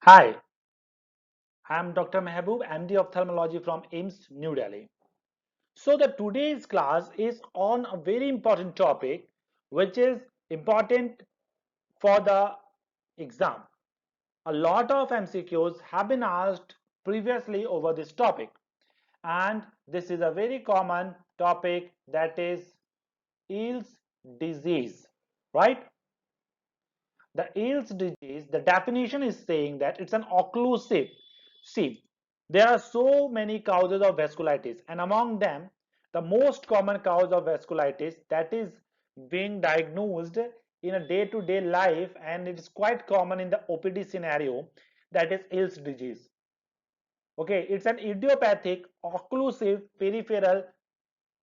Hi, I'm Dr. Mehboob, MD Ophthalmology from AIMS, New Delhi. So the today's class is on a very important topic which is important for the exam. A lot of MCQs have been asked previously over this topic, and this is a very common topic, that is Eales disease, right? The Eales disease, the definition is saying that it's an occlusive. See, there are so many causes of vasculitis, and among them, the most common cause of vasculitis that is being diagnosed in a day-to-day life, and it is quite common in the OPD scenario, that is Eales disease. Okay, it's an idiopathic occlusive peripheral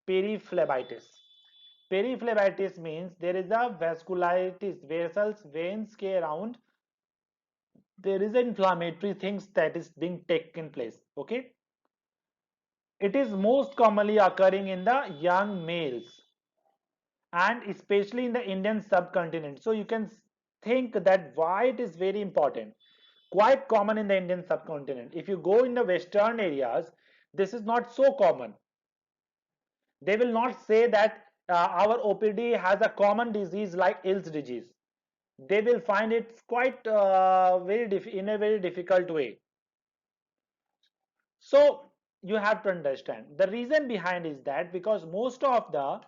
periphlebitis. Periphlebitis means there is a vasculitis, vessels, veins के around there is inflammatory things that is being taken place. Okay, it is most commonly occurring in the young males and especially in the Indian subcontinent. So you can think that why it is very important. Quite common in the Indian subcontinent. If you go in the western areas, this is not so common. They will not say that our OPD has a common disease like Eales disease. They will find it quite in a very difficult way. So you have to understand the reason behind is that because most of the,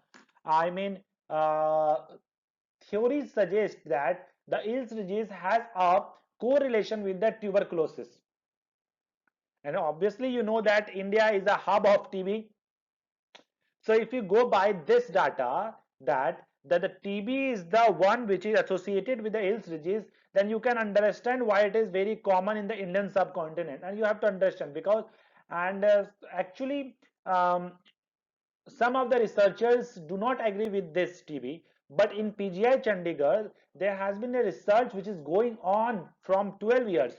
I mean, uh, theories suggest that the Eales disease has a correlation with the tuberculosis. And obviously, you know that India is a hub of TB. So if you go by this data that the TB is the one which is associated with the Eales disease, then you can understand why it is very common in the Indian subcontinent. And you have to understand because and actually some of the researchers do not agree with this TB, but in PGI Chandigarh there has been a research which is going on from 12 years.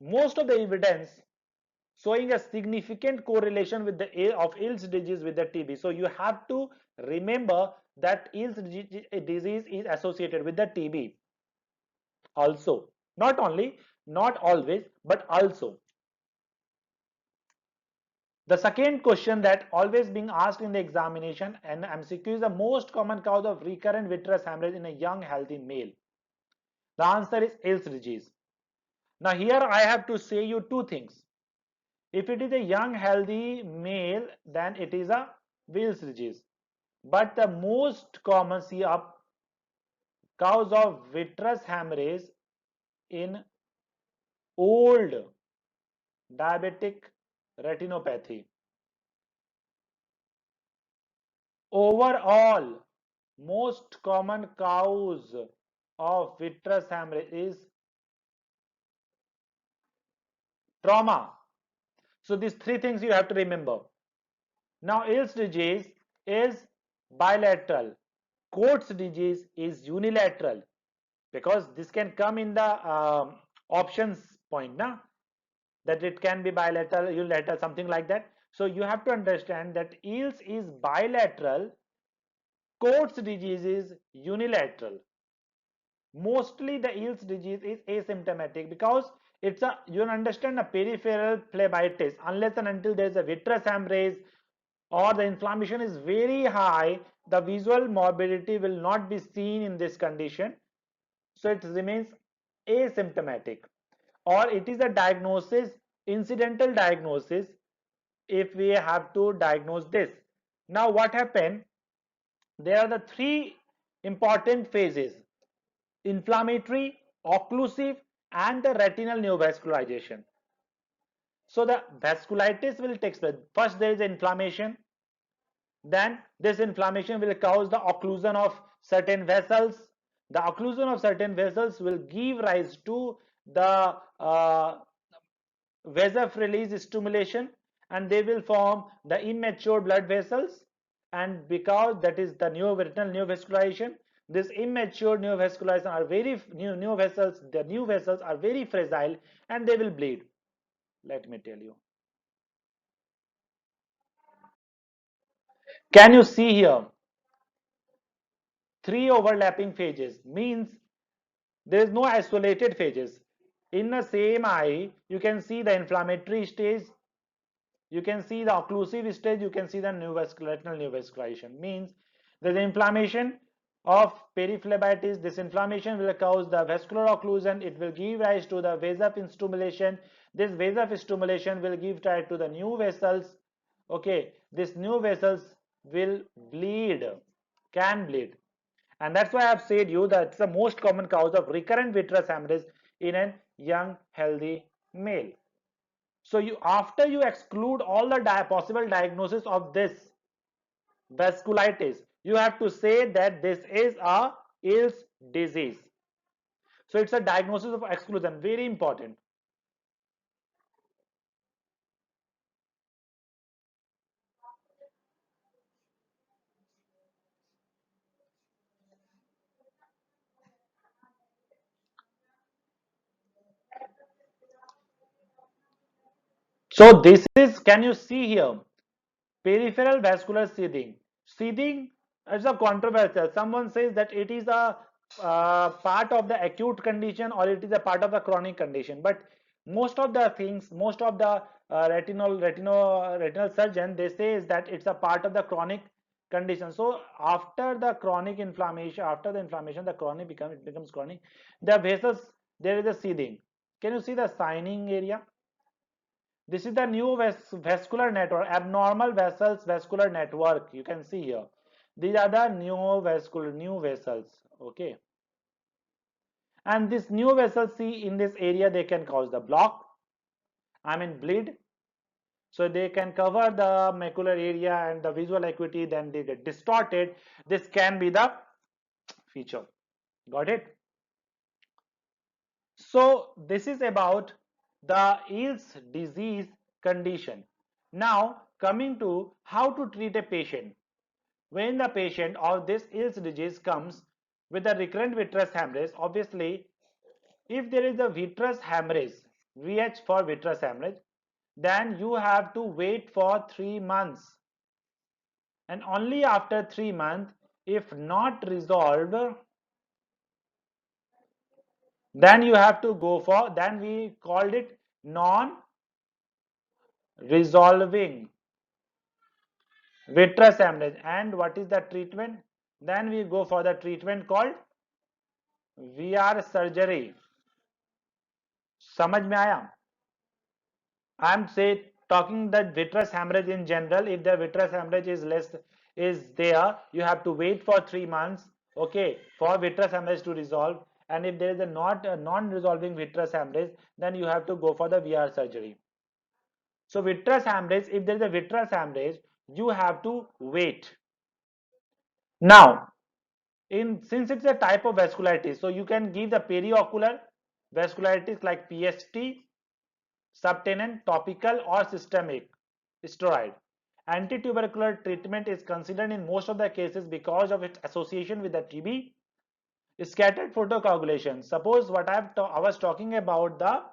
Most of the evidence showing a significant correlation with the of Eales disease with the TB. So you have to remember that Eales disease is associated with the TB also. Not only, not always, but also. The second question that always being asked in the examination and MCQ is the most common cause of recurrent vitreous hemorrhage in a young healthy male. The answer is Eales disease. Now here I have to say you two things. If it is a young healthy male, then it is a Eales disease. But the most common cause of vitreous hemorrhage in old diabetic retinopathy. Overall, most common cause of vitreous hemorrhage is trauma. So these three things you have to remember. Now, Eales disease is bilateral. Coats disease is unilateral because this can come in the options point, na? That it can be bilateral, unilateral, something like that. So you have to understand that Eales is bilateral, Coats disease is unilateral. Mostly the Eales disease is asymptomatic because it's a, you understand, a peripheral phlebitis. Unless and until there is a vitreous hemorrhage or the inflammation is very high, the visual morbidity will not be seen in this condition. So it remains asymptomatic, or it is a diagnosis, incidental diagnosis, if we have to diagnose this. Now what happened? There are the three important phases: inflammatory, occlusive, and the retinal neovascularization. So the vasculitis will take place. First there is inflammation, then this inflammation will cause the occlusion of certain vessels. The occlusion of certain vessels will give rise to the release stimulation, and they will form the immature blood vessels, and because that is the retinal neovascularization, this immature neovascularization are very new vessels, the new vessels are very fragile and they will bleed. Let me tell you, can you see here three overlapping phases? Means there is no isolated phases. In the same eye, you can see the inflammatory stage, you can see the occlusive stage, you can see the retinal neovascularization. Means there is inflammation of periphlebitis. This inflammation will cause the vascular occlusion. It will give rise to the vasostimulation. This vasostimulation will give rise to the new vessels. Okay, this new vessels will bleed, can bleed, and that's why I have said you that it's the most common cause of recurrent vitreous hemorrhage in a young healthy male. So you, after you exclude all the possible diagnosis of this vasculitis, you have to say that this is a Eales disease. So it's a diagnosis of exclusion, very important. So this is, can you see here, peripheral vascular seeding. Seeding is a controversial. Someone says that it is a part of the acute condition or it is a part of the chronic condition. But most of the things, most of the retinal surgeon, they say is that it's a part of the chronic condition. So after the chronic inflammation, after the inflammation, the chronic becomes chronic. The vessels, there is a seeding. Can you see the signing area? This is the new vascular network, abnormal vessels vascular network. You can see here. These are the new vessels. Okay. And this new vessels, see in this area, they can cause the block. I mean bleed. So they can cover the macular area and the visual acuity, then they get distorted. This can be the feature. Got it? So this is about the Eales disease condition. Now coming to how to treat a patient. When the patient of this Eales disease comes with a recurrent vitreous hemorrhage, obviously if there is a vitreous hemorrhage, VH for vitreous hemorrhage, then you have to wait for 3 months, and only after 3 months, if not resolved, then you have to go for, then we called it non resolving vitreous hemorrhage. And what is the treatment? Then we go for the treatment called VR surgery. समझ में आया? I'm say talking that vitreous hemorrhage in general. If the vitreous hemorrhage is less, is there, you have to wait for 3 months, okay, for vitreous hemorrhage to resolve. And if there is a non-resolving vitreous hemorrhage, then you have to go for the VR surgery. So vitreous hemorrhage, if there is a vitreous hemorrhage, you have to wait. Now, since it's a type of vasculitis, so you can give the periocular vasculitis like PST, subtenon, topical or systemic steroid. Antitubercular treatment is considered in most of the cases because of its association with the TB. Scattered photocoagulation. Suppose what I was talking about the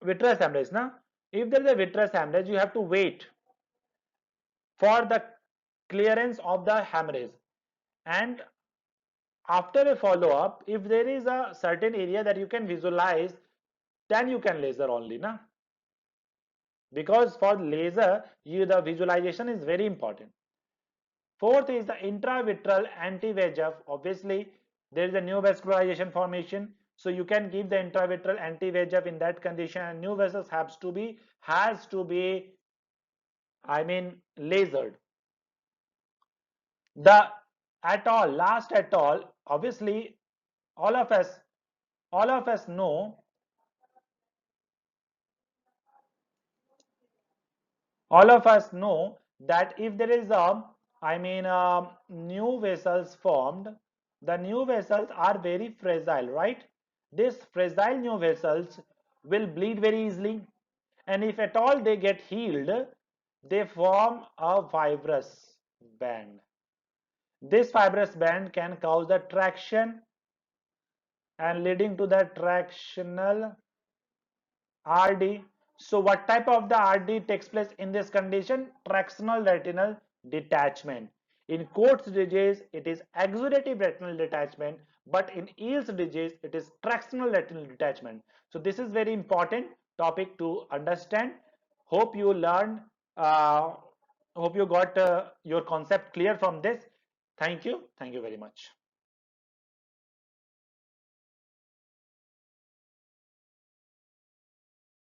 vitreous hemorrhage. Now, if there is a vitreous hemorrhage, you have to wait for the clearance of the hemorrhage, and after a follow-up, if there is a certain area that you can visualize, then you can laser only, na? Because for laser, the visualization is very important. Fourth is the intravitreal anti-VEGF. Obviously, there is a new vascularization formation, so you can give the intravitreal anti-VEGF in that condition, and new vessels has to be I mean lasered. The last atoll, obviously all of us know, that if there is a new vessels formed, the new vessels are very fragile, right? These fragile new vessels will bleed very easily, and if at all they get healed, they form a fibrous band. This fibrous band can cause the traction and leading to the tractional RD. So what type of the RD takes place in this condition? Tractional retinal detachment. In Coats disease, it is exudative retinal detachment, but in Eales disease it is tractional retinal detachment. So this is very important topic to understand. Hope you learned, uh, hope you got your concept clear from this. Thank you very much.